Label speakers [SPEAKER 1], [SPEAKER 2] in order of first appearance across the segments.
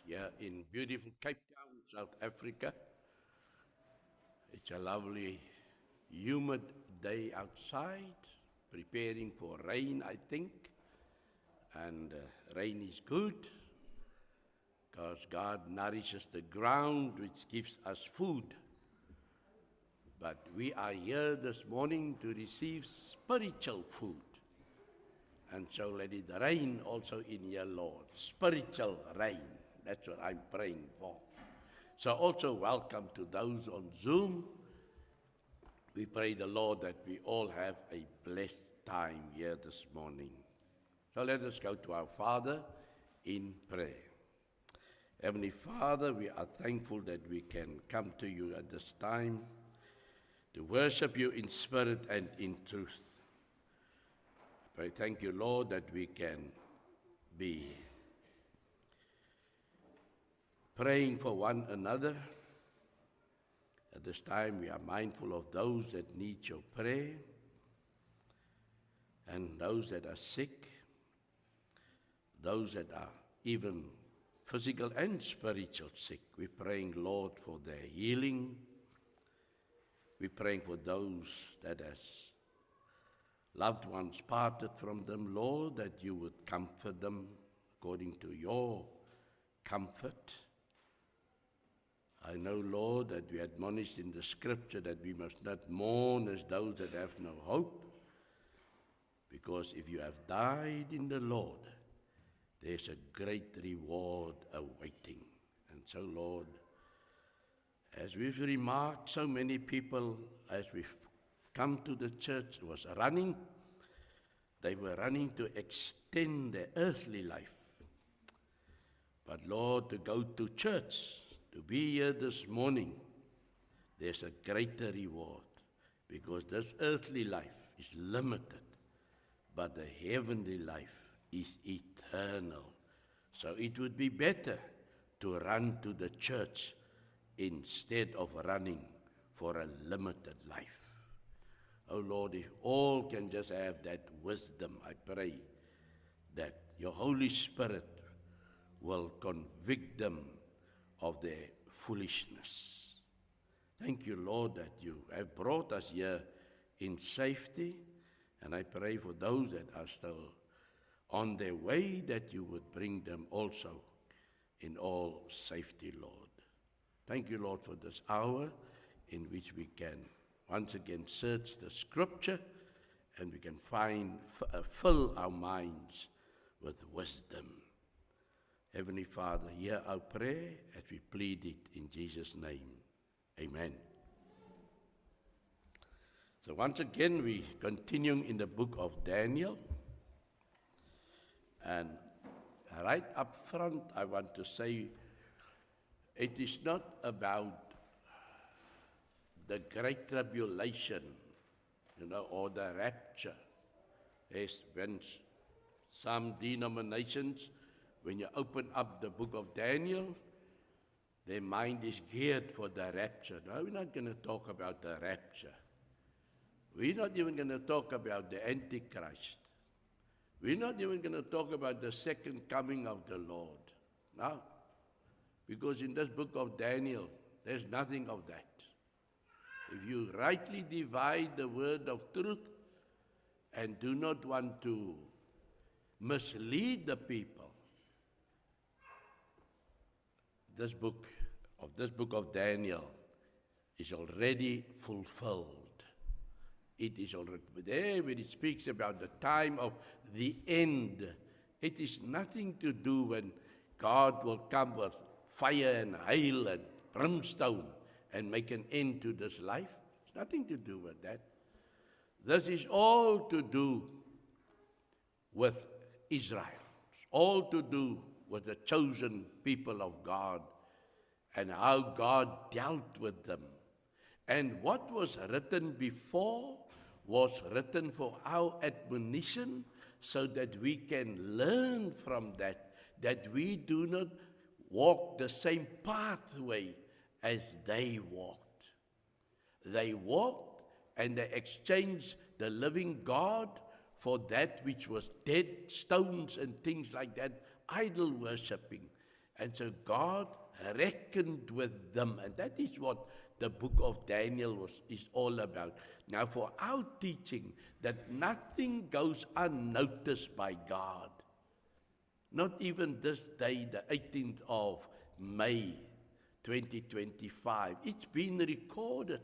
[SPEAKER 1] here in beautiful Cape Town, South Africa. It's a lovely, humid day outside, preparing for rain, I think. And rain is good because God nourishes the ground, which gives us food. But we are here this morning to receive spiritual food. And so let it rain also in your Lord. Spiritual rain. That's what I'm praying for. So also welcome to those on Zoom. We pray the Lord that we all have a blessed time here this morning. So let us go to our Father in prayer. Heavenly Father, we are thankful that we can come to you at this time to worship you in spirit and in truth. I thank you, Lord, that we can be praying for one another. At this time, we are mindful of those that need your prayer and those that are sick, those that are even physical and spiritual sick. We're praying, Lord, for their healing. We're praying for those that has loved ones parted from them, Lord, that you would comfort them according to your comfort. I know, Lord, that we admonished in the scripture that we must not mourn as those that have no hope, because if you have died in the Lord, there's a great reward awaiting. And so, Lord, as we've remarked, so many people, as we've come to the church, was running. They were running to extend their earthly life. But Lord, to go to church, to be here this morning, there's a greater reward, because this earthly life is limited, but the heavenly life is eternal. So it would be better to run to the church instead of running for a limited life. Oh Lord, if all can just have that wisdom, I pray that your Holy Spirit will convict them of their foolishness. Thank you, Lord, that you have brought us here in safety, and I pray for those that are still on their way, that you would bring them also in all safety, Lord. Thank you, Lord, for this hour in which we can once again search the scripture and we can fill our minds with wisdom. Heavenly Father, hear our prayer as we plead it in Jesus' name. Amen. So once again, we're continuing in the book of Daniel. And right up front, I want to say, it is not about the great tribulation, or the rapture. As when some denominations, when you open up the book of Daniel, their mind is geared for the rapture. No, we're not going to talk about the rapture. We're not even going to talk about the Antichrist. We're not even going to talk about the second coming of the Lord. No, because in this book of Daniel, there's nothing of that. If you rightly divide the word of truth and do not want to mislead the people, this book of Daniel is already fulfilled. It is already there when it speaks about the time of the end. It is nothing to do when God will come with fire and hail and brimstone and make an end to this life. It's nothing to do with that. This is all to do with Israel. It's all to do with the chosen people of God and how God dealt with them. And what was written before was written for our admonition, so that we can learn from that we do not walk the same pathway as they walked. They walked and they exchanged the living God for that which was dead, stones and things like that, idol worshipping. And so God reckoned with them. And that is what the book of Daniel is all about. Now, for our teaching, that nothing goes unnoticed by God. Not even this day, the 18th of May, 2025. It's been recorded.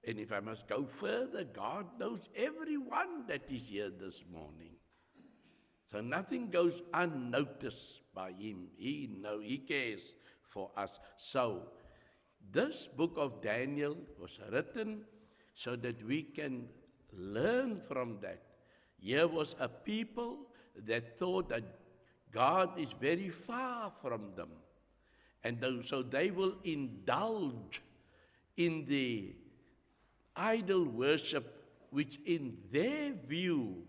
[SPEAKER 1] And if I must go further, God knows everyone that is here this morning. So nothing goes unnoticed by Him. He cares for us. So this book of Daniel was written so that we can learn from that. Here was a people that thought that God is very far from them. And so they will indulge in the idol worship, which in their view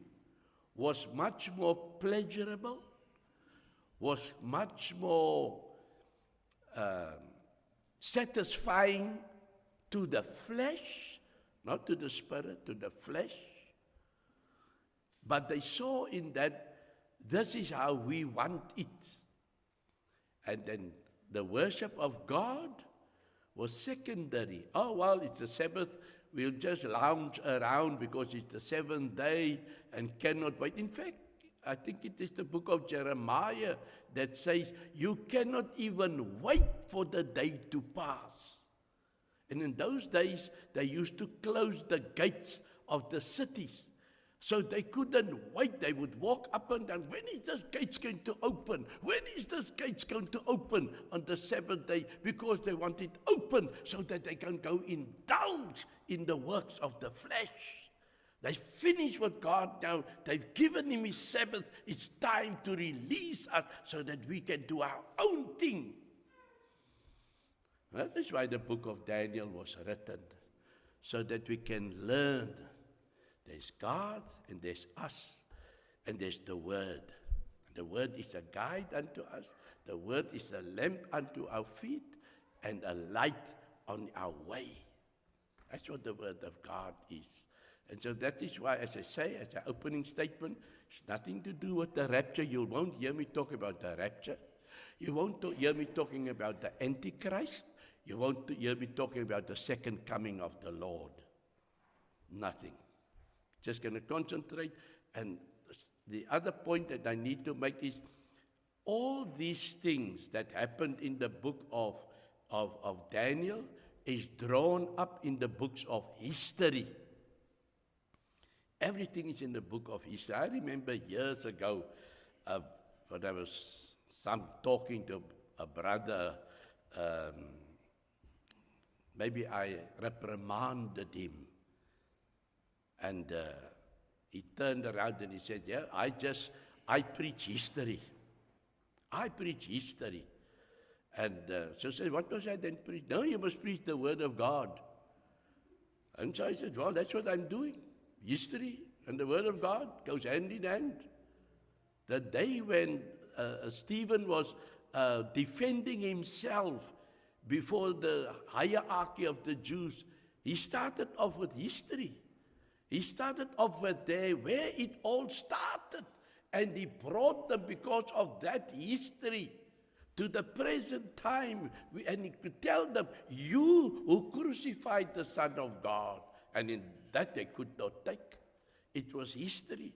[SPEAKER 1] was much more pleasurable, was much more satisfying to the flesh, not to the spirit, to the flesh. But they saw in that this is how we want it. And then the worship of God was secondary. Oh, well, it's the Sabbath. We'll just lounge around because it's the seventh day and cannot wait. In fact, I think it is the book of Jeremiah that says, you cannot even wait for the day to pass. And in those days, they used to close the gates of the cities. So they couldn't wait. They would walk up and down. When is this gate going to open? When is this gate going to open on the Sabbath day? Because they want it open so that they can go indulge in the works of the flesh. They finished with God now. They've given Him His Sabbath. It's time to release us so that we can do our own thing. That is why the book of Daniel was written, so that we can learn. There's God, and there's us, and there's the Word. The Word is a guide unto us. The Word is a lamp unto our feet, and a light on our way. That's what the Word of God is. And so that is why, as I say, as an opening statement, it's nothing to do with the rapture. You won't hear me talk about the rapture. You won't hear me talking about the Antichrist. You won't hear me talking about the second coming of the Lord. Nothing. Just going to concentrate. And the other point that I need to make is all these things that happened in the book of Daniel is drawn up in the books of history. Everything is in the book of history. I remember years ago when I was talking to a brother, maybe I reprimanded him. And he turned around and he said, yeah, I preach history. I preach history. And so I said, what must I then preach? No, you must preach the Word of God. And so I said, well, that's what I'm doing. History and the Word of God goes hand in hand. The day when Stephen was defending himself before the hierarchy of the Jews, he started off with history. He started off with where it all started. And he brought them, because of that history, to the present time. And he could tell them, you who crucified the Son of God. And in that they could not take. It was history.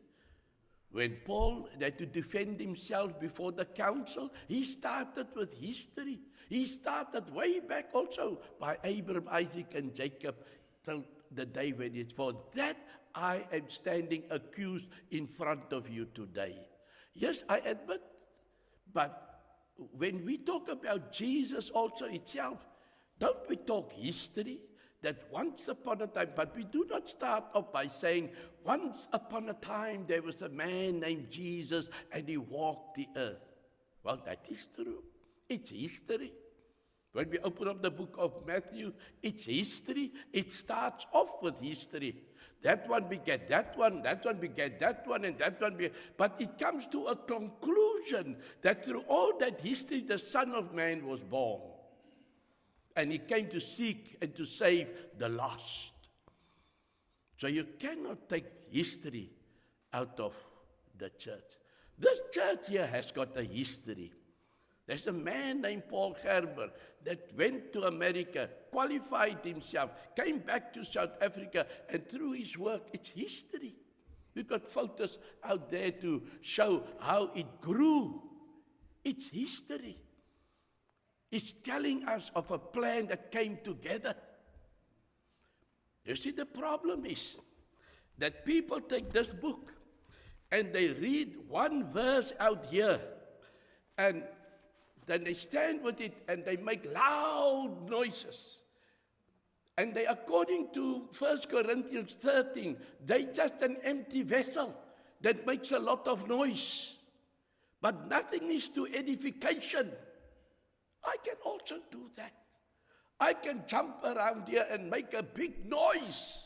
[SPEAKER 1] When Paul had to defend himself before the council, he started with history. He started way back also by Abraham, Isaac, and Jacob, till the day when it's for that I am standing accused in front of you today. Yes, I admit, but when we talk about Jesus also itself, don't we talk history? That once upon a time, but we do not start off by saying, once upon a time there was a man named Jesus and he walked the earth. Well, that is true. It's history. When we open up the book of Matthew, it's history. It starts off with history. That one begat that one begat that one, and that one begat. But it comes to a conclusion that through all that history, the Son of Man was born. And he came to seek and to save the lost. So you cannot take history out of the church. This church here has got a history. There's a man named Paul Gerber that went to America, qualified himself, came back to South Africa, and through his work, it's history. We've got photos out there to show how it grew. It's history. It's telling us of a plan that came together. You see, the problem is that people take this book and they read one verse out here, and then they stand with it and they make loud noises. And they, according to 1 Corinthians 13, they just an empty vessel that makes a lot of noise. But nothing is to edification. I can also do that. I can jump around here and make a big noise.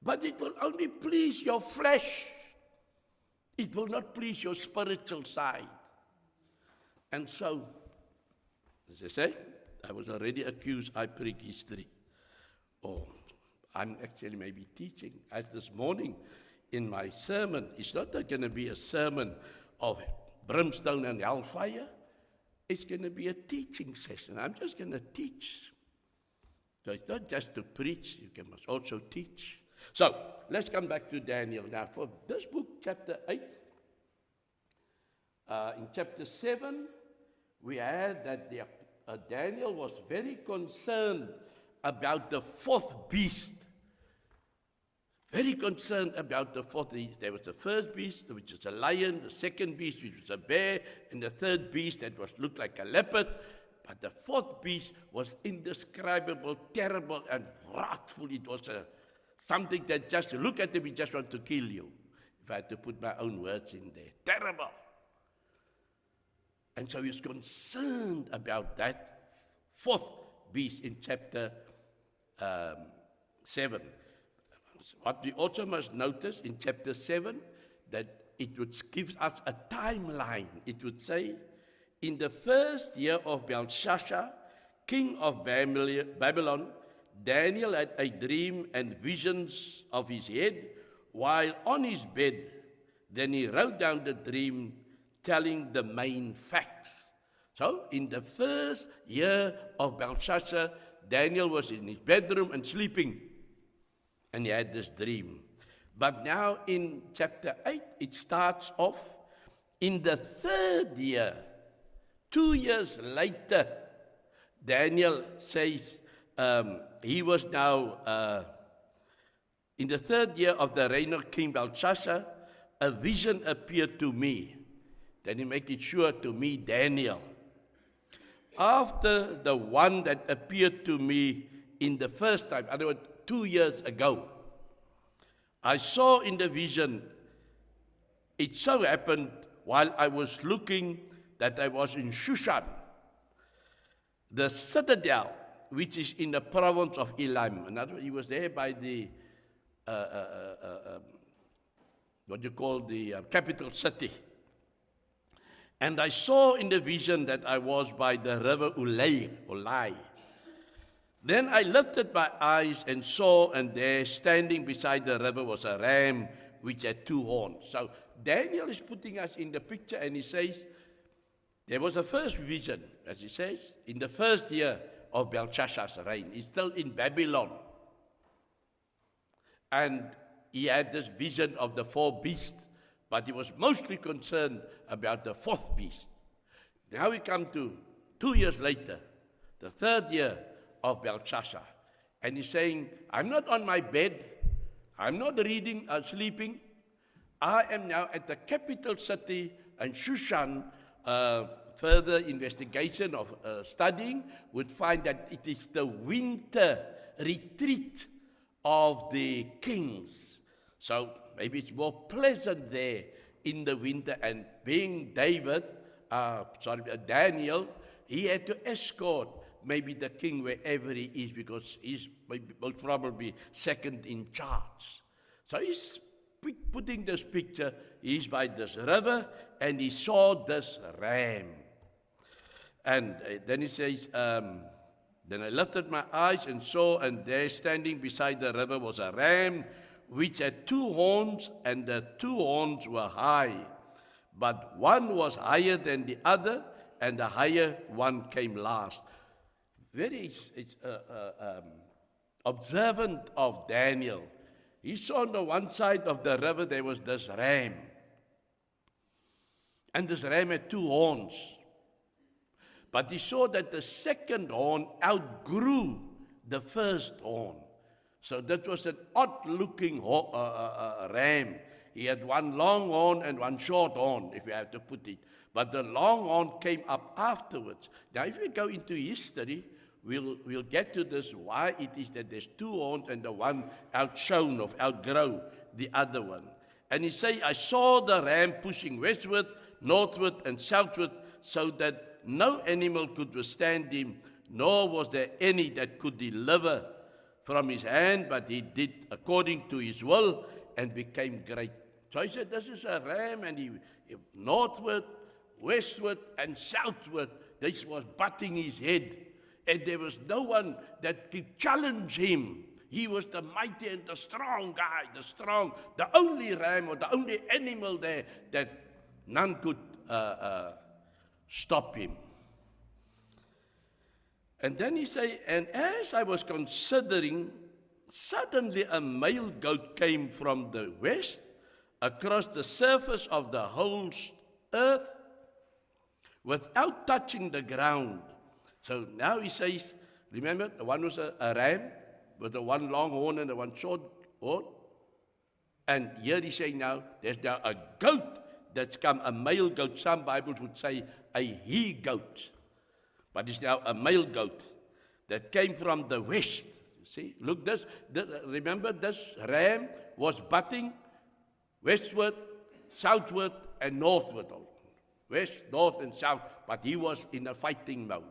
[SPEAKER 1] But it will only please your flesh. It will not please your spiritual side. And so, as I say, I was already accused I preach history. Oh, I'm actually maybe teaching. As this morning in my sermon, it's not going to be a sermon of brimstone and hellfire. It's going to be a teaching session. I'm just going to teach. So it's not just to preach, you must also teach. So, let's come back to Daniel. Now, for this book, chapter 8, in chapter 7, we had that Daniel was very concerned about the fourth beast. Very concerned about the fourth. There was the first beast, which is a lion, the second beast, which was a bear, and the third beast that looked like a leopard. But the fourth beast was indescribable, terrible, and wrathful. It was something that just, look at it, we just want to kill you. If I had to put my own words in there. Terrible. And so he was concerned about that fourth beast in chapter 7. What we also must notice in chapter 7, that it gives us a timeline. It would say, in the first year of Belshazzar, king of Babylon, Daniel had a dream and visions of his head while on his bed. Then he wrote down the dream, telling the main facts. So, in the first year of Belshazzar, Daniel was in his bedroom and sleeping. And he had this dream. But now in chapter 8, it starts off in the third year. 2 years later, Daniel says he was now in the third year of the reign of King Belshazzar, a vision appeared to me. Then he made it sure to me, Daniel. After the one that appeared to me in the first time, in other words, 2 years ago, I saw in the vision, it so happened while I was looking that I was in Shushan, the citadel, which is in the province of Elam. In other words, he was there by the, what you call the capital city. And I saw in the vision that I was by the river Ulai. Then I lifted my eyes and saw, and there standing beside the river was a ram which had 2 horns. So Daniel is putting us in the picture, and he says, there was a first vision, as he says, in the first year of Belshazzar's reign. He's still in Babylon. And he had this vision of the 4 beasts, but he was mostly concerned about the 4th beast. Now we come to 2 years later, the 3rd year of Belshazzar. And he's saying, I'm not on my bed, I'm not reading or sleeping. I am now at the capital city in Shushan. Further investigation of studying would find that it is the winter retreat of the kings. So maybe it's more pleasant there in the winter. And being Daniel, he had to escort maybe the king wherever he is, because he's most probably second in charge. So he's putting this picture, he's by this river, and he saw this ram. And then he says, then I lifted my eyes and saw, and there standing beside the river was a ram, which had 2 horns, and the 2 horns were high. But one was higher than the other, and the higher one came last. Very observant of Daniel. He saw on the one side of the river there was this ram. And this ram had 2 horns. But he saw that the second horn outgrew the first horn. So that was an odd-looking ram. He had one long horn and one short horn, if you have to put it. But the long horn came up afterwards. Now, if we go into history, we'll get to this, why it is that there's 2 horns and the one outshone or outgrow the other one. And he say, I saw the ram pushing westward, northward, and southward, so that no animal could withstand him, nor was there any that could deliver from his hand, but he did according to his will and became great. So he said, this is a ram, and he northward, westward, and southward, this was butting his head. And there was no one that could challenge him. He was the mighty and the strong guy, the only ram or the only animal there that none could stop him. And then he say, and as I was considering, suddenly a male goat came from the west across the surface of the whole earth without touching the ground. So now he says, remember, the one was a ram with the one long horn and the one short horn. And here he's saying now, there's now a goat that's come, a male goat. Some Bibles would say a he-goat. But it's now a male goat that came from the west. You see, look, remember this ram was butting westward, southward, and northward. West, north, and south. But he was in a fighting mode.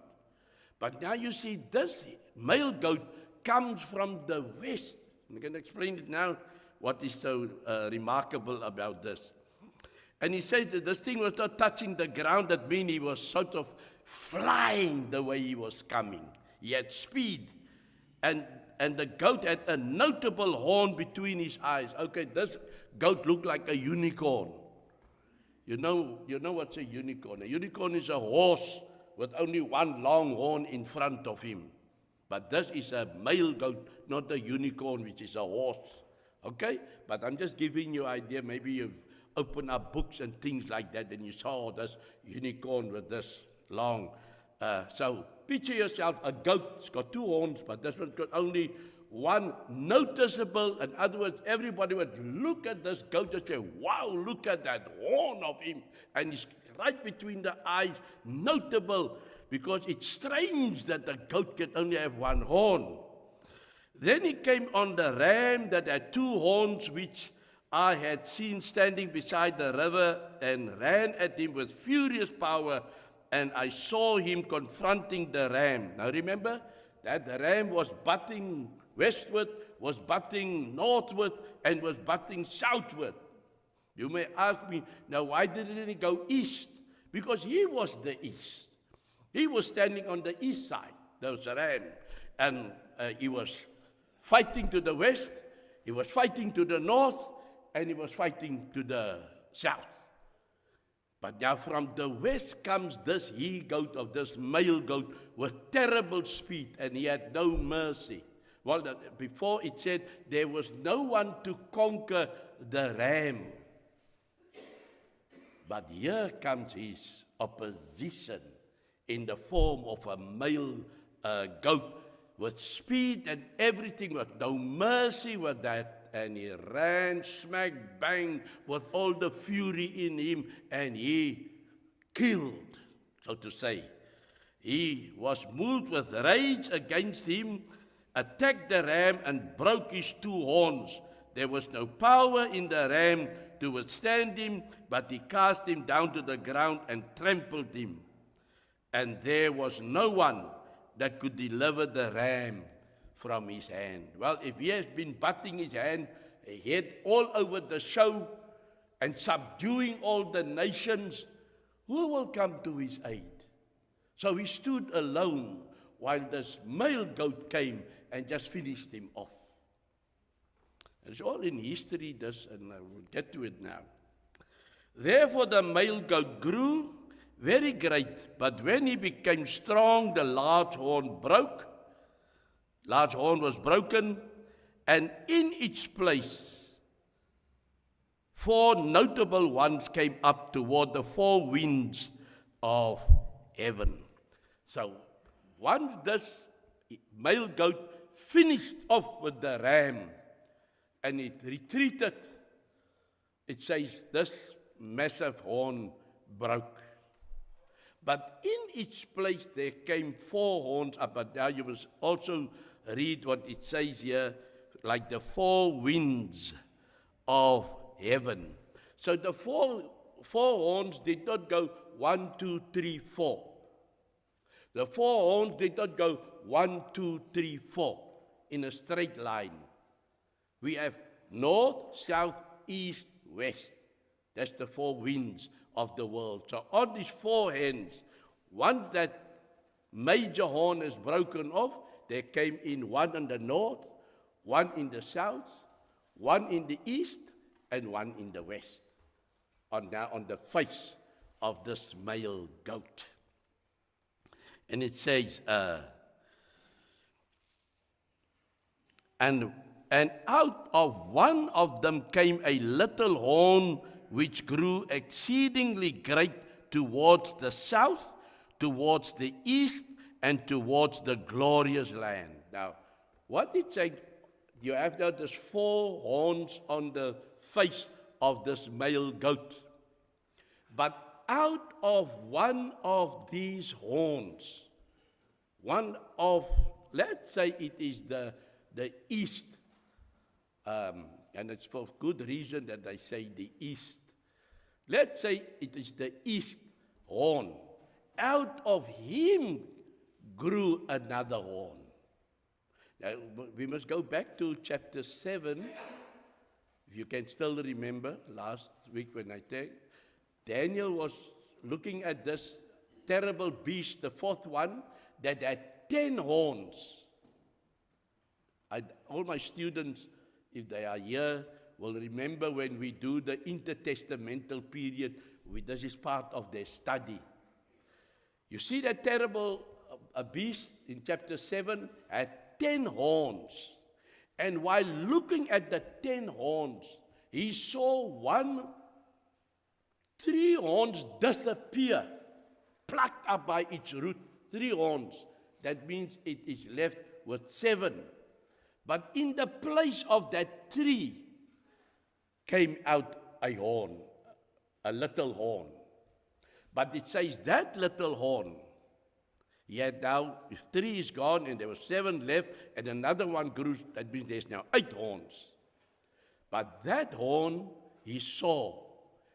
[SPEAKER 1] But now you see this male goat comes from the west. I'm going to explain it now, what is so remarkable about this. And he says that this thing was not touching the ground. That means he was sort of flying the way he was coming. He had speed. And the goat had a notable horn between his eyes. Okay, this goat looked like a unicorn. You know what's a unicorn? A unicorn is a horse with only one long horn in front of him. But this is a male goat, not a unicorn, which is a horse. Okay? But I'm just giving you an idea. Maybe you've opened up books and things like that, and you saw this unicorn with this long. So picture yourself, a goat's got 2 horns, but this one's got only one noticeable. In other words, everybody would look at this goat and say, wow, look at that horn of him. And it's right between the eyes, notable, because it's strange that the goat can only have 1 horn. Then he came on the ram that had 2 horns, which I had seen standing beside the river, and ran at him with furious power, and I saw him confronting the ram. Now remember that the ram was butting westward, was butting northward, and was butting southward. You may ask me, now why didn't he go east? Because he was the east. He was standing on the east side, there was a ram, and he was fighting to the west, he was fighting to the north, and he was fighting to the south. But now from the west comes this he-goat of this male goat with terrible speed, and he had no mercy. Well, before it said there was no one to conquer the ram. But here comes his opposition in the form of a male goat with speed and everything, with no mercy with that. And he ran smack bang with all the fury in him, and he killed, so to say. He was moved with rage against him, attacked the ram and broke his 2 horns. There was no power in the ram to withstand him, but he cast him down to the ground and trampled him. And there was no one that could deliver the ram from his hand. Well, if he has been butting his head all over the show and subduing all the nations, who will come to his aid? So he stood alone while this male goat came and just finished him off. It's all in history, this, and I will get to it now. Therefore the male goat grew very great. But when he became strong, the large horn broke. Large horn was broken, and in its place, 4 notable ones came up toward the 4 winds of heaven. So, once this male goat finished off with the ram, and it retreated, it says this massive horn broke. But in its place there came 4 horns up. But now you must also read what it says here, like the 4 winds of heaven. So the four horns did not go 1, 2, 3, 4. The 4 horns did not go 1, 2, 3, 4 in a straight line. We have north, south, east, west. That's the 4 winds of the world. So on these 4 hands, once that major horn is broken off, there came in 1 in the north, 1 in the south, 1 in the east, and 1 in the west, on the face of this male goat. And it says, and out of one of them came a little horn which grew exceedingly great towards the south, towards the east, and towards the glorious land. Now, what it said, you have now these 4 horns on the face of this male goat. But out of one of these horns, let's say it is the east, and it's for good reason that I say the east. Let's say it is the east horn. Out of him grew another horn. Now, we must go back to chapter 7. If you can still remember, last week when I tell, Daniel was looking at this terrible beast, the 4th one, that had 10 horns. All my students, if they are here, will remember when we do the intertestamental period, this is part of their study. You see that terrible beast in chapter 7 had 10 horns. And while looking at the 10 horns, he saw 3 horns disappear, plucked up by its root. 3 horns. That means it is left with 7. But in the place of that 3 came out a horn, a little horn. But it says that little horn, yet now, if 3 is gone and there were 7 left, and another one grew, that means there's now 8 horns. But that horn he saw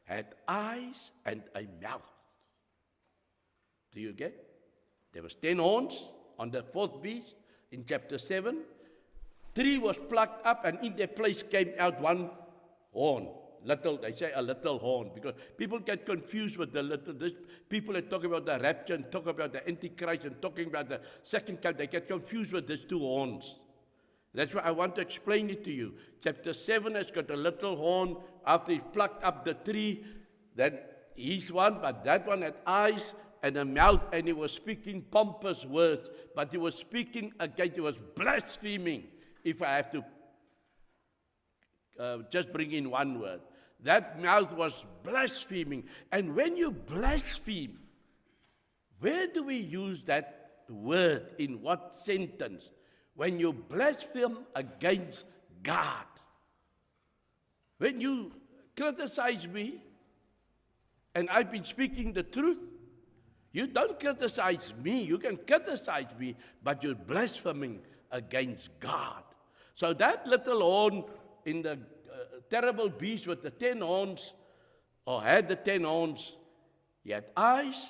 [SPEAKER 1] had eyes and a mouth. Do you get? There was 10 horns on the 4th beast in chapter 7. 3 was plucked up, and in their place came out 1 horn. Little, they say a little horn, because people get confused with the little. People that talk about the rapture and talk about the Antichrist and talking about the second coming, they get confused with these 2 horns. That's why I want to explain it to you. Chapter 7 has got a little horn. After he plucked up the 3, then he's one, but that one had eyes and a mouth, and he was speaking pompous words. But he was speaking against, he was blaspheming, if I have to just bring in one word. That mouth was blaspheming. And when you blaspheme, where do we use that word? In what sentence? When you blaspheme against God. When you criticize me, and I've been speaking the truth, you don't criticize me. You can criticize me, but you're blaspheming against God. So that little horn in the terrible beast with the 10 horns, or had the 10 horns, he had eyes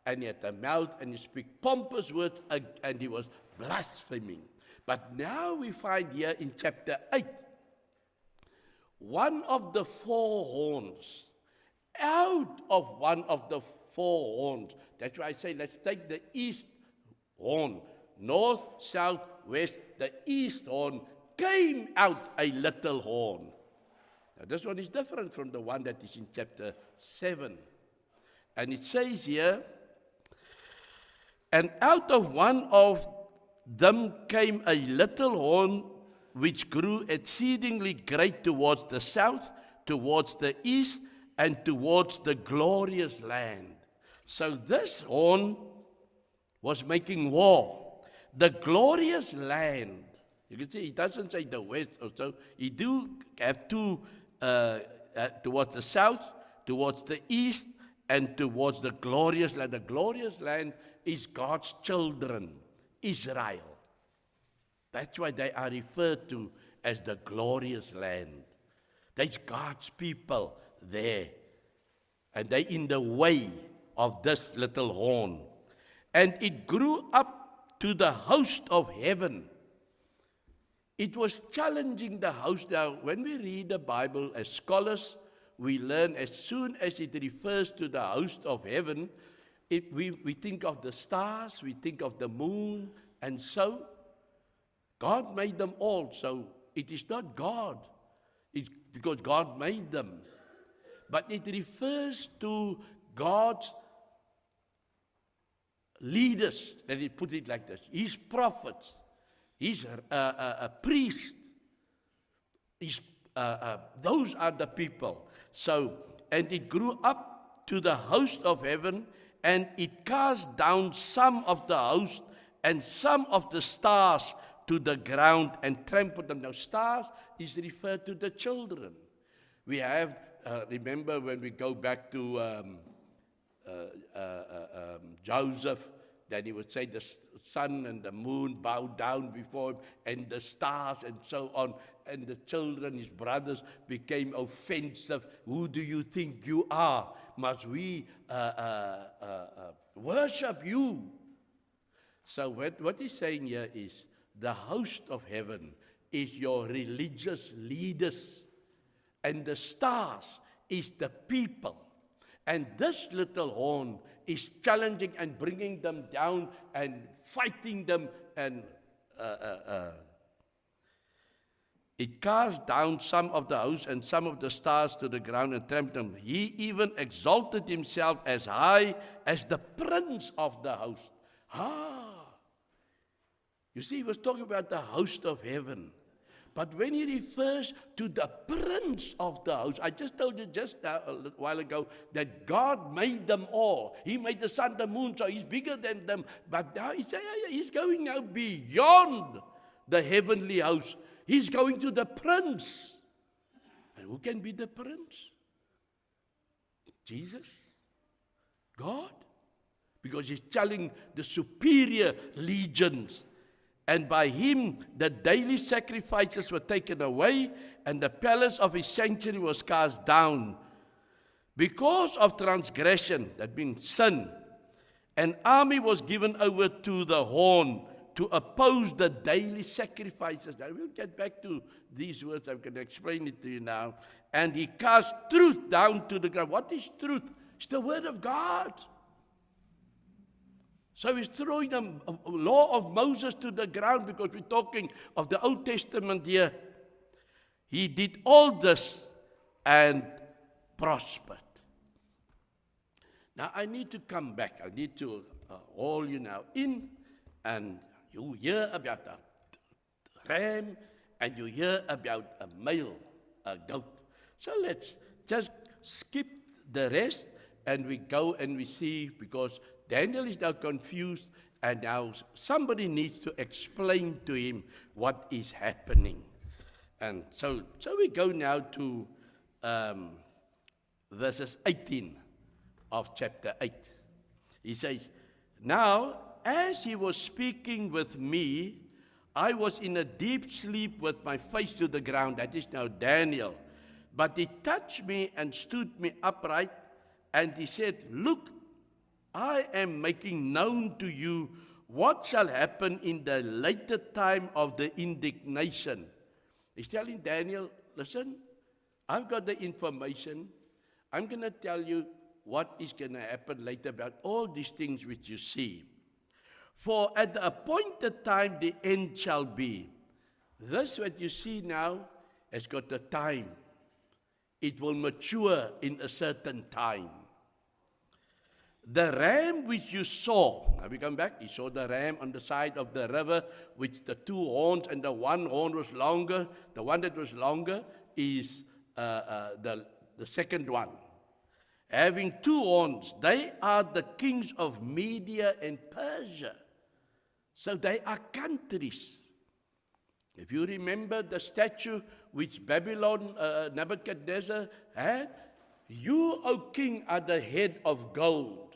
[SPEAKER 1] and he had a mouth, and he speak pompous words, and he was blaspheming. But now we find here in chapter 8, one of the 4 horns, out of one of the 4 horns, that's why I say let's take the east horn, north, south, west, the east horn, came out a little horn. Now this one is different from the one that is in chapter 7. And it says here, and out of one of them came a little horn which grew exceedingly great towards the south, towards the east, and towards the glorious land. So this horn was making war. The glorious land. You can see he doesn't say the west or so. He do have two towards the south, towards the east, and towards the glorious land. The glorious land is God's children, Israel. That's why they are referred to as the glorious land. There's God's people there. And they in the way of this little horn. And it grew up to the host of heaven. It was challenging the host. Now, when we read the Bible as scholars, we learn as soon as it refers to the host of heaven, we think of the stars, we think of the moon, and so God made them all. So it is not God, it's because God made them. But it refers to God's leaders, let me put it like this, His prophets, His priests, those are the people. So, and it grew up to the host of heaven, and it cast down some of the host and some of the stars to the ground and trampled them. Now, stars is referred to the children. We have, remember when we go back to Joseph, then he would say the sun and the moon bow down before him, and the stars and so on, and the children, his brothers, became offensive. Who do you think you are? Must we worship you? So what he's saying here is, the host of heaven is your religious leaders, and the stars is the people. And this little horn is challenging and bringing them down and fighting them. And it cast down some of the host and some of the stars to the ground and trampled them. He even exalted himself as high as the prince of the host. You see, he was talking about the host of heaven. But when he refers to the prince of the host, I just told you just now, a little while ago, that God made them all. He made the sun, the moon, so he's bigger than them. But now he's going now beyond the heavenly host. He's going to the prince. And who can be the prince? Jesus? God? Because he's telling the superior legions. And by him, the daily sacrifices were taken away, and the palace of his sanctuary was cast down. Because of transgression, that means sin, an army was given over to the horn to oppose the daily sacrifices. Now, we'll get back to these words. I'm going to explain it to you now. And he cast truth down to the ground. What is truth? It's the word of God. So he's throwing the law of Moses to the ground, because we're talking of the Old Testament here. He did all this and prospered. Now I need to come back. I need to haul you now in, and you hear about a ram, and you hear about a male goat. So let's just skip the rest, and we go and we see, because Daniel is now confused, and now somebody needs to explain to him what is happening. And so we go now to verses 18 of chapter 8. He says, now, as he was speaking with me, I was in a deep sleep with my face to the ground. That is now Daniel. But he touched me and stood me upright, and he said, look, I am making known to you what shall happen in the later time of the indignation. He's telling Daniel, listen, I've got the information. I'm going to tell you what is going to happen later about all these things which you see. For at the appointed time the end shall be. This what you see now has got a time. It will mature in a certain time. the ram which you saw, now we come back, you saw the ram on the side of the river, with the two horns, and the one horn was longer. The one that was longer is the second one. Having two horns, they are the kings of Media and Persia. So they are countries. If you remember the statue which Babylon, Nebuchadnezzar had, you, O king, are the head of gold.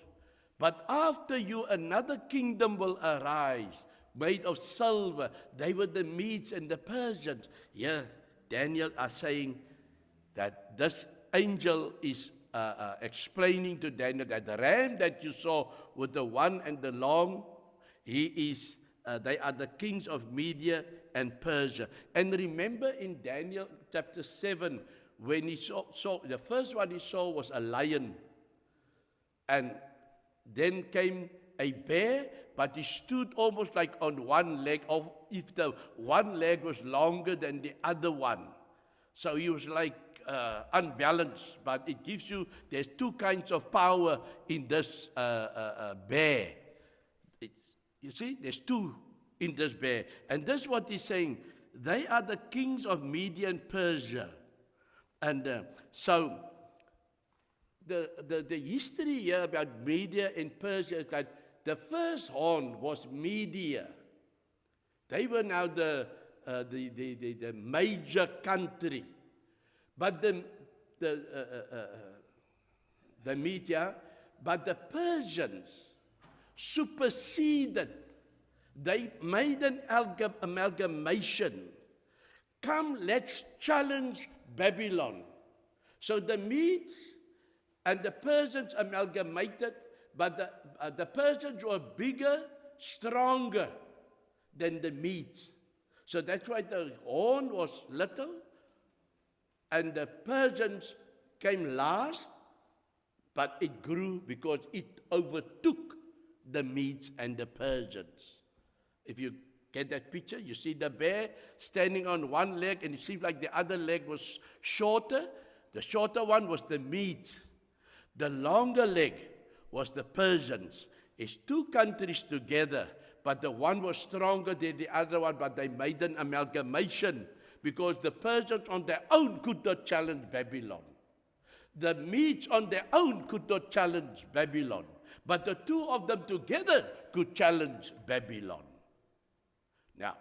[SPEAKER 1] But after you, another kingdom will arise, made of silver. They were the Medes and the Persians. Here, Daniel are saying that this angel is explaining to Daniel that the ram that you saw with the one and the long, they are the kings of Media and Persia. And remember in Daniel chapter 7, when he saw the first one he saw was a lion. And then came a bear, but he stood almost like on one leg, or if the one leg was longer than the other one. So he was like unbalanced, but it gives you, there's two kinds of power in this bear. You see, there's two in this bear. And that's what he's saying. They are the kings of Media and Persia. And so the history here about Media and Persia is that the first horn was Media. They were now the major country. But the Media, but the Persians superseded. They made an amalgamation. Come, let's challenge Babylon. So the Medes and the Persians amalgamated, but the Persians were bigger, stronger than the Medes. So that's why the horn was little, and the Persians came last, but it grew because it overtook the Medes and the Persians. If you get that picture, you see the bear standing on one leg, and it seemed like the other leg was shorter. The shorter one was the Medes. The longer leg was the Persians. It's two countries together, but the one was stronger than the other one, but they made an amalgamation because the Persians on their own could not challenge Babylon. The Medes on their own could not challenge Babylon, but the two of them together could challenge Babylon. Now,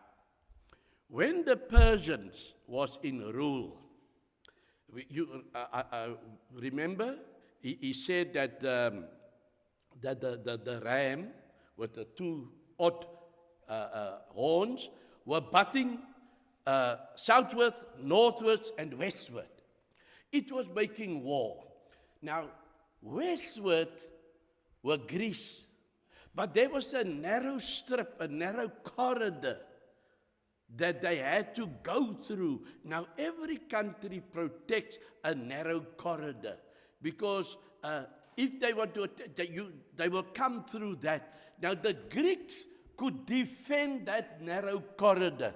[SPEAKER 1] when the Persians was in rule, remember, he said that the ram with the two odd horns were butting southward, northward, and westward. It was making war. Now, westward were Greece, but there was a narrow strip, a narrow corridor that they had to go through. Now, every country protects a narrow corridor because if they want to attack, they will come through that. Now, the Greeks could defend that narrow corridor.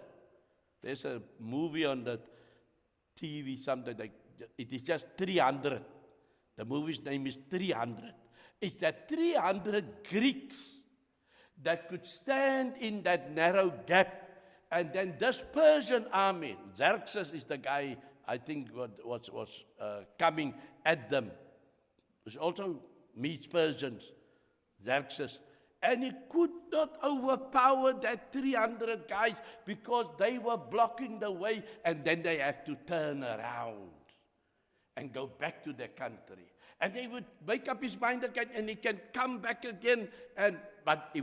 [SPEAKER 1] There's a movie on the TV, something like it is just 300. The movie's name is 300. It's that 300 Greeks that could stand in that narrow gap. And then this Persian army, Xerxes is the guy, I think, was coming at them. There's also Medes, Persians, Xerxes. And he could not overpower that 300 guys because they were blocking the way, and then they have to turn around and go back to their country. And they would make up his mind again, and he can come back again, but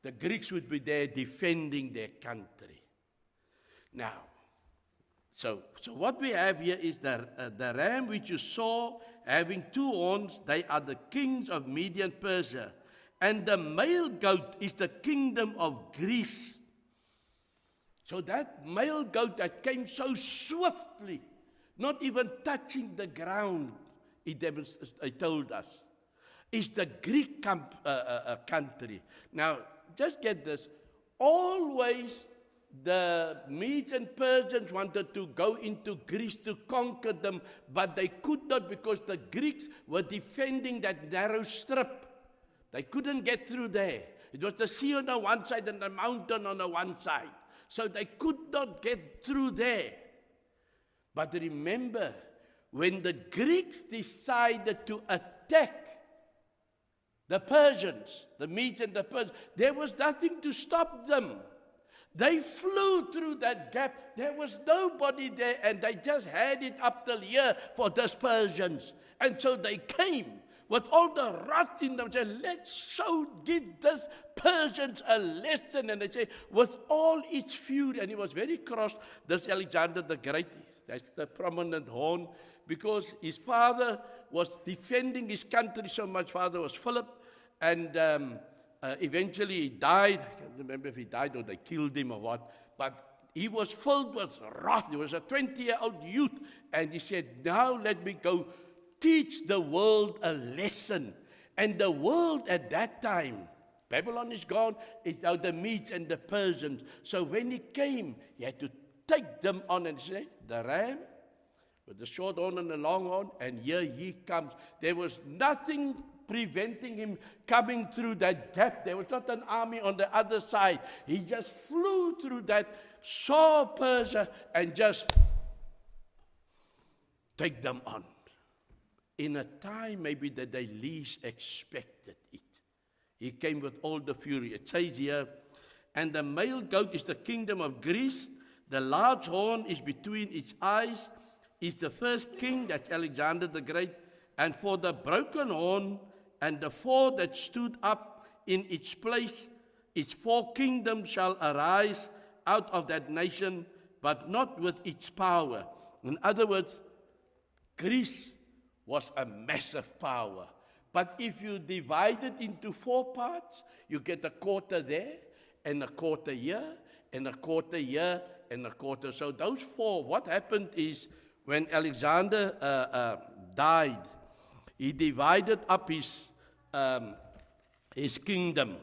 [SPEAKER 1] the Greeks would be there defending their country. Now, so what we have here is the ram which you saw having two horns. They are the kings of Media and Persia. And the male goat is the kingdom of Greece. So that male goat that came so swiftly, not even touching the ground, it told us, is the Greek country. Now, just get this. Always the Medes and Persians wanted to go into Greece to conquer them, but they could not because the Greeks were defending that narrow strip. They couldn't get through there. It was the sea on the one side and the mountain on the one side. So they could not get through there. But remember, when the Greeks decided to attack the Persians, the Medes and the Persians, there was nothing to stop them. They flew through that gap. There was nobody there, and they just had it up till here for those Persians. And so they came with all the wrath in them, said, let's give this Persians a lesson. And they say, with all its fury, and he was very cross, this Alexander the Great, that's the prominent horn, because his father was defending his country so much. Father was Philip, and eventually he died. I can't remember if he died or they killed him or what, but he was filled with wrath. He was a 20-year-old youth, and he said, now let me go teach the world a lesson. And the world at that time, Babylon is gone, it's now the Medes and the Persians. So when he came, he had to take them on and say, the ram with the short horn and the long horn, and here he comes. There was nothing preventing him coming through that gap. There was not an army on the other side. He just flew through that, saw Persia, and just take them on. In a time maybe that they least expected it. He came with all the fury. It says here, and the male goat is the kingdom of Greece. The large horn is between its eyes, is the first king, that's Alexander the Great. And for the broken horn and the four that stood up in its place, its four kingdoms shall arise out of that nation, but not with its power. In other words, Greece was a massive power. But if you divide it into four parts, you get a quarter there, and a quarter here, and a quarter here, and a quarter. So those four, what happened is, when Alexander died, he divided up his kingdom.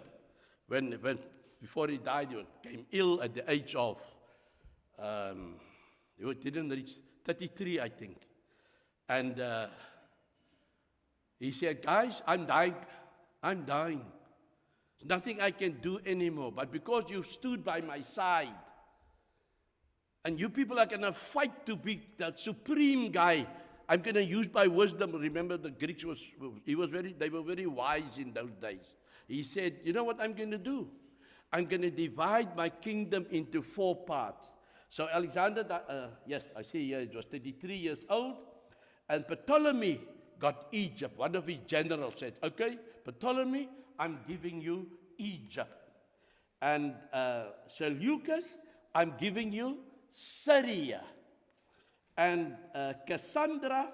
[SPEAKER 1] Before he died, he became ill at the age of, he didn't reach 33, I think. And he said, guys, I'm dying. There's nothing I can do anymore. But because you stood by my side, and you people are going to fight to be the supreme guy, I'm going to use my wisdom. Remember, the Greeks they were very wise in those days. He said, you know what I'm going to do? I'm going to divide my kingdom into four parts. So Alexander, yes, I see here, he was 33 years old, and Ptolemy got Egypt. One of his generals said, okay, Ptolemy, I'm giving you Egypt. And Seleucus, I'm giving you Syria. And Cassandra,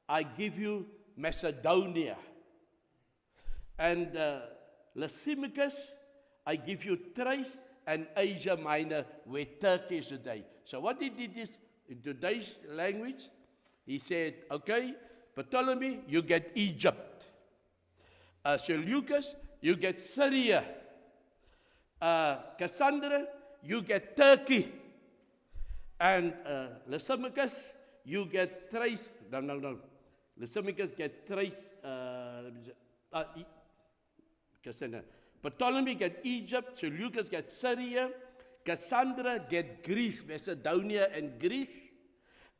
[SPEAKER 1] I give you Macedonia. And Lysimachus, I give you Thrace and Asia Minor, where Turkey is today. So what he did is, in today's language, he said, okay, Ptolemy, you get Egypt. Seleucus, you get Syria. Cassandra, you get Turkey. And Lysimachus, you get Thrace. No. Lysimachus get Thrace. Ptolemy get Egypt. Seleucus get Syria. Cassandra get Greece, Macedonia and Greece.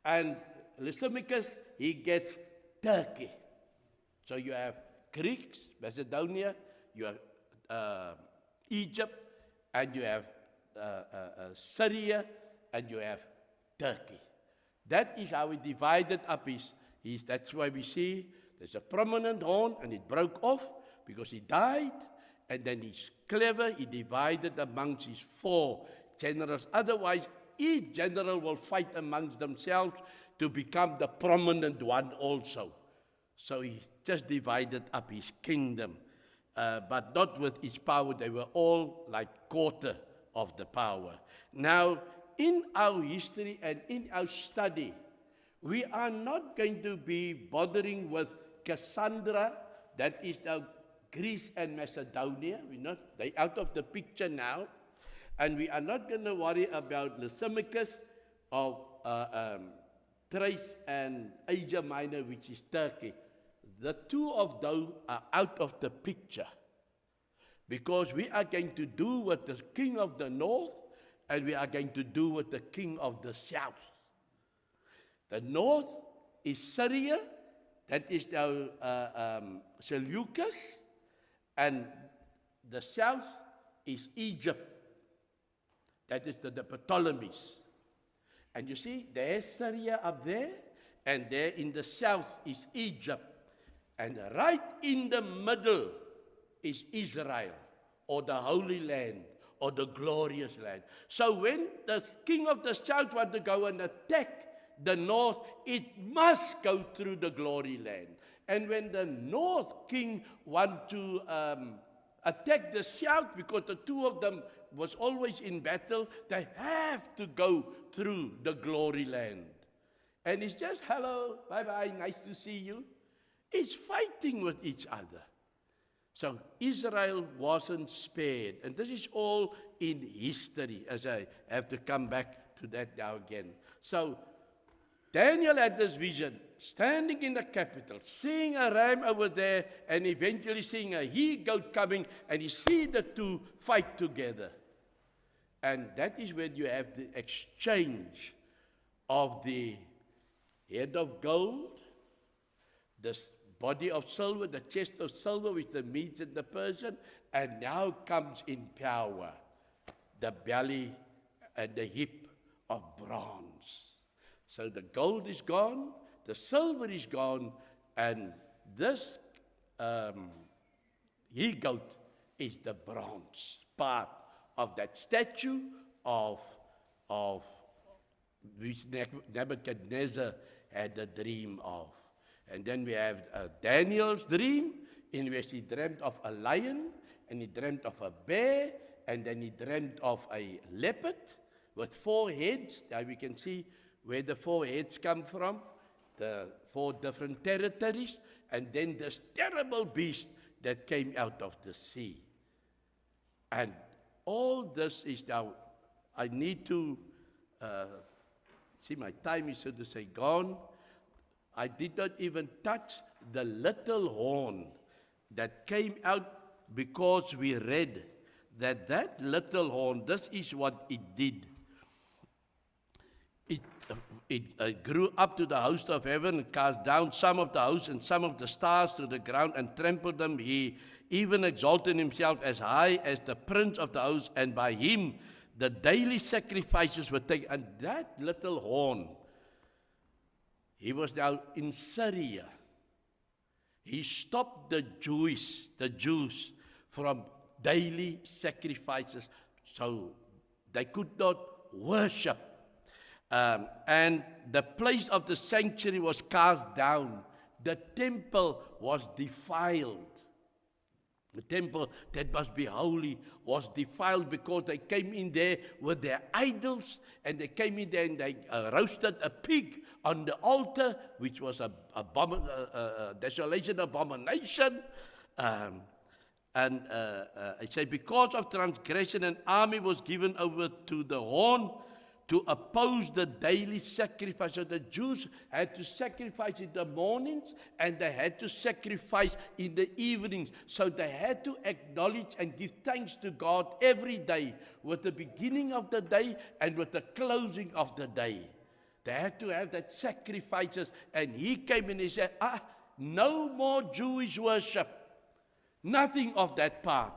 [SPEAKER 1] And Lysimachus, he gets Turkey. So you have Greeks, Macedonia, you have Egypt, and you have Syria, and you have Turkey. That is how he divided up his. That's why we see there's a prominent horn, and it broke off because he died, and then he's clever, he divided amongst his four generals. Otherwise, each general will fight amongst themselves to become the prominent one also. So he just divided up his kingdom, but not with his power. They were all like quarter of the power. Now, in our history and in our study, we are not going to be bothering with Cassandra, that is now Greece and Macedonia. They're out of the picture now. And we are not going to worry about Lysimachus of Thrace and Asia Minor, which is Turkey. The two of those are out of the picture, because we are going to do what the king of the north, and we are going to do what the king of the south. The north is Syria, that is now Seleucus, and the south is Egypt, that is the Ptolemies. And you see, there's Syria up there, and there in the south is Egypt. And right in the middle is Israel, or the Holy Land, or the glorious land. So when the king of the south wants to go and attack the north, it must go through the glory land. And when the north king wants to attack the south, because the two of them was always in battle, they have to go through the glory land. And it's just, hello, bye-bye, nice to see you. It's fighting with each other. So Israel wasn't spared. And this is all in history, as I have to come back to that now again. So Daniel had this vision, standing in the capital, seeing a ram over there, and eventually seeing a he-goat coming, and he see the two fight together. And that is when you have the exchange of the head of gold, the body of silver, the chest of silver with the Medes and the Persian, and now comes in power the belly and the hip of bronze. So the gold is gone, the silver is gone, and this he-goat is the bronze part of that statue of which Nebuchadnezzar had a dream of. And then we have Daniel's dream, in which he dreamt of a lion, and he dreamt of a bear, and then he dreamt of a leopard with 4 heads. Now we can see where the 4 heads come from, the 4 different territories, and then this terrible beast that came out of the sea. And all this is now, I need to, see my time is so to say gone. I did not even touch the little horn that came out, because we read that that little horn, this is what it did. It grew up to the host of heaven and cast down some of the hosts and some of the stars to the ground and trampled them. He even exalted himself as high as the prince of the host, and by him the daily sacrifices were taken. And that little horn, he was now in Syria. He stopped the Jews from daily sacrifices, so they could not worship. And the place of the sanctuary was cast down. The temple was defiled. The temple that must be holy was defiled, because they came in there with their idols, and they came in there and they roasted a pig on the altar, which was a desolation, abomination. I say, because of transgression, an army was given over to the horn to oppose the daily sacrifice. So the Jews had to sacrifice in the mornings, and they had to sacrifice in the evenings. So they had to acknowledge and give thanks to God every day, with the beginning of the day and with the closing of the day. They had to have that sacrifices. And he came and he said, no more Jewish worship. Nothing of that part.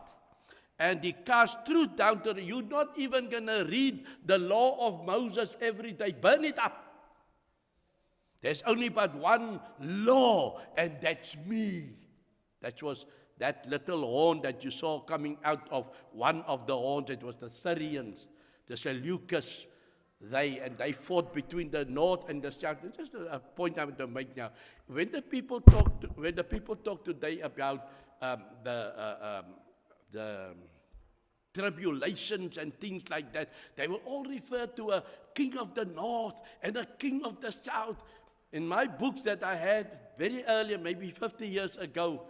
[SPEAKER 1] And he cast truth down to you're not even going to read the law of Moses every day. Burn it up. There's only but one law, and that's me. That was that little horn that you saw coming out of one of the horns. It was the Syrians, the Seleucus. They fought between the north and the south. It's just a point I want to make now. When the people talk today about the tribulations and things like that, they will all refer to a king of the north and a king of the south. In my books that I had very early, maybe 50 years ago,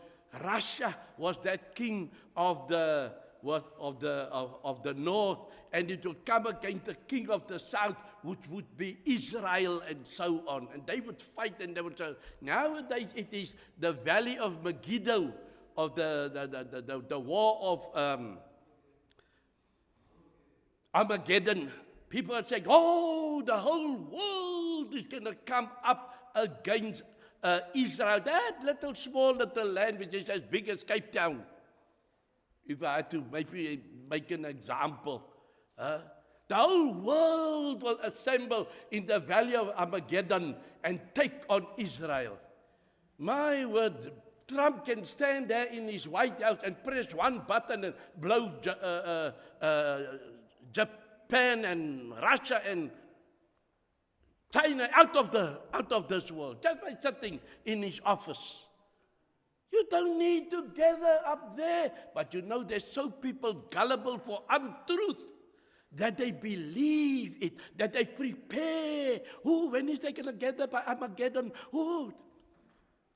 [SPEAKER 1] Russia was that king of the of the north, and it will come against the king of the south, which would be Israel, and so on. And they would fight, and they would say, nowadays it is the valley of Megiddo, of the war of Armageddon. People are saying, oh, the whole world is going to come up against Israel. That little, small little land, which is as big as Cape Town. If I had to maybe make an example. The whole world will assemble in the valley of Armageddon and take on Israel. My word, Trump can stand there in his White House and press one button and blow Japan and Russia and China out of this world, just by sitting in his office. You don't need to gather up there. But you know, there's so people gullible for untruth that they believe it, that they prepare. Oh, when is they going to gather by Armageddon? Oh,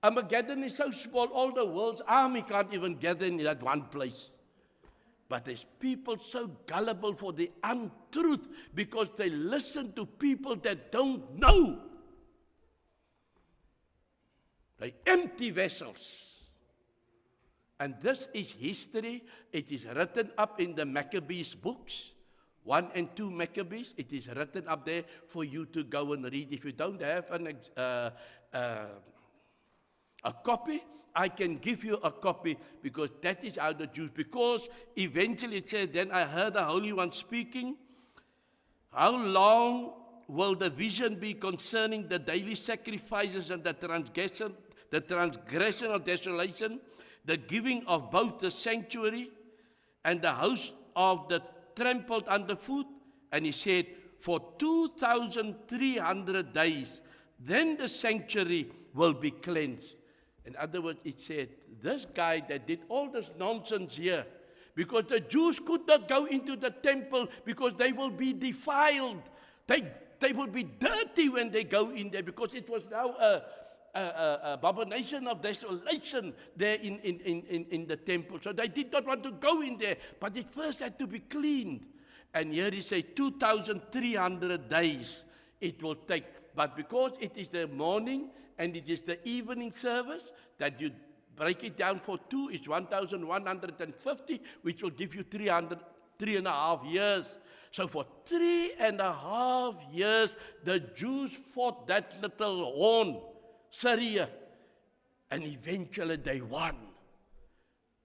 [SPEAKER 1] Armageddon is so small, all the world's army can't even gather in that one place. But there's people so gullible for the untruth because they listen to people that don't know. They empty vessels. And this is history. It is written up in the Maccabees books, 1 and 2 Maccabees. It is written up there for you to go and read. If you don't have a copy, I can give you a copy, because that is how the Jews, because eventually it says, then I heard the Holy One speaking, how long will the vision be concerning the daily sacrifices and the transgression of desolation, the giving of both the sanctuary and the house of the trampled underfoot? And he said, for 2,300 days, then the sanctuary will be cleansed. In other words, it said, this guy that did all this nonsense here, because the Jews could not go into the temple because they will be defiled. They will be dirty when they go in there, because it was now a abomination of desolation there in the temple. So they did not want to go in there, but it first had to be cleaned. And here he says 2,300 days it will take. But because it is the morning and it is the evening service, that you break it down for 2 is 1,150, which will give you 3.5 years. So for 3.5 years, the Jews fought that little horn, Syria, and eventually they won.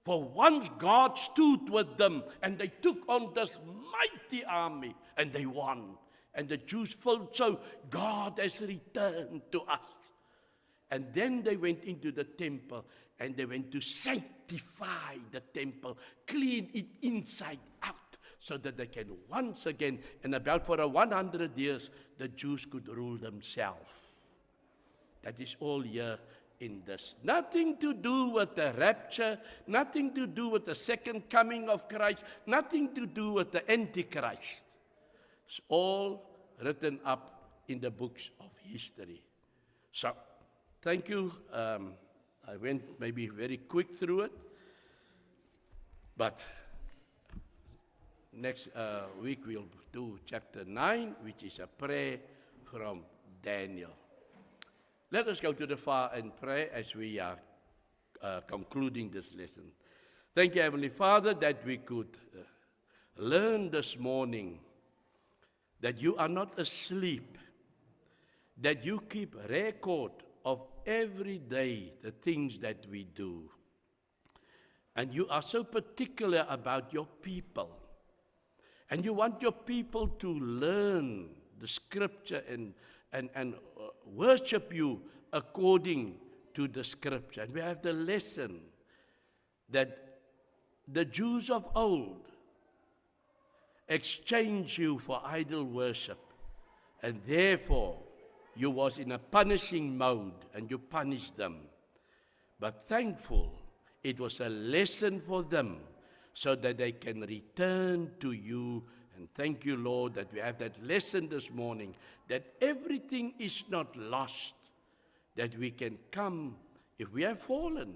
[SPEAKER 1] For once God stood with them, and they took on this mighty army, and they won. And the Jews felt, so God has returned to us. And then they went into the temple, and they went to sanctify the temple, clean it inside out, so that they can once again, and about for 100 years, the Jews could rule themselves. That is all here in this. Nothing to do with the rapture, nothing to do with the second coming of Christ, nothing to do with the Antichrist. It's all written up in the books of history. So, thank you. I went maybe very quick through it, but next week we'll do chapter 9, which is a prayer from Daniel. Let us go to the Father and pray as we are concluding this lesson. Thank you, Heavenly Father, that we could learn this morning that you are not asleep, that you keep record of every day the things that we do. And you are so particular about your people. And you want your people to learn the scripture and worship you according to the scripture. And we have the lesson that the Jews of old exchanged you for idol worship, and therefore you was in a punishing mode and you punished them. But thankful, it was a lesson for them so that they can return to you. And thank you, Lord, that we have that lesson this morning, that everything is not lost, that we can come, if we have fallen,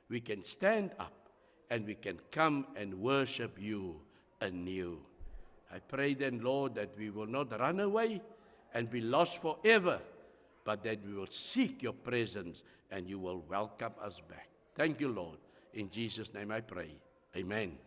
[SPEAKER 1] we can stand up and we can come and worship you anew. I pray then, Lord, that we will not run away and be lost forever, but that we will seek your presence and you will welcome us back. Thank you, Lord. In Jesus' name I pray. Amen.